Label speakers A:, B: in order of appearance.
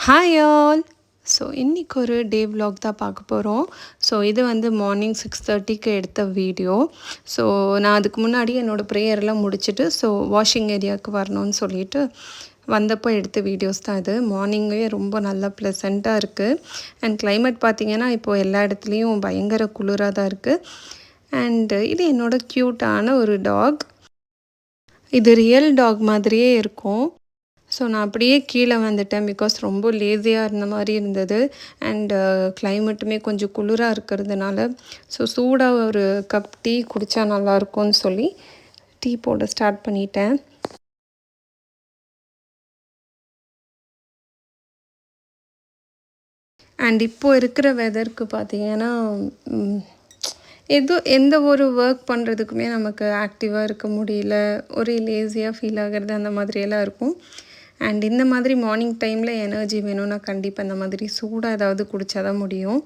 A: Hi all. So இன்றைக்கி ஒரு டே vlog தான் பார்க்க போகிறோம். ஸோ இது வந்து மார்னிங் 6:30க்கு எடுத்த வீடியோ. ஸோ நான் அதுக்கு முன்னாடி என்னோடய ப்ரேயர்லாம் முடிச்சுட்டு வாஷிங் ஏரியாவுக்கு வரணும்னு சொல்லிட்டு வந்தப்போ எடுத்த வீடியோஸ் தான் இது. மார்னிங்கே ரொம்ப நல்லா ப்ளசண்ட்டாக இருக்குது. அண்ட் climate பார்த்திங்கன்னா இப்போது எல்லா இடத்துலையும் பயங்கர குளிராக தான் இருக்குது. அண்டு இது என்னோடய க்யூட்டான ஒரு டாக். இது ரியல் டாக் மாதிரியே இருக்கும். ஸோ நான் அப்படியே கீழே வந்துட்டேன். பிகாஸ் ரொம்ப லேசியாக இருந்த மாதிரி இருந்தது. அண்டு கிளைமேட்டுமே கொஞ்சம் குளிராக இருக்கிறதுனால சூடாக ஒரு கப் டீ குடித்தா நல்லாயிருக்கும்னு சொல்லி டீ போட ஸ்டார்ட் பண்ணிட்டேன். அண்ட் இப்போது இருக்கிற வெதருக்கு பார்த்திங்கன்னா எந்த ஒரு ஒர்க் பண்ணுறதுக்குமே நமக்கு ஆக்டிவாக இருக்க முடியல. ஒரே லேசியாக ஃபீல் ஆகிறது அந்த மாதிரியெல்லாம் இருக்கும். அண்ட் இந்த மாதிரி மார்னிங் டைமில் எனர்ஜி வேணும்னா கண்டிப்பாக இந்த மாதிரி சூடாக ஏதாவது குடித்தா தான் முடியும்.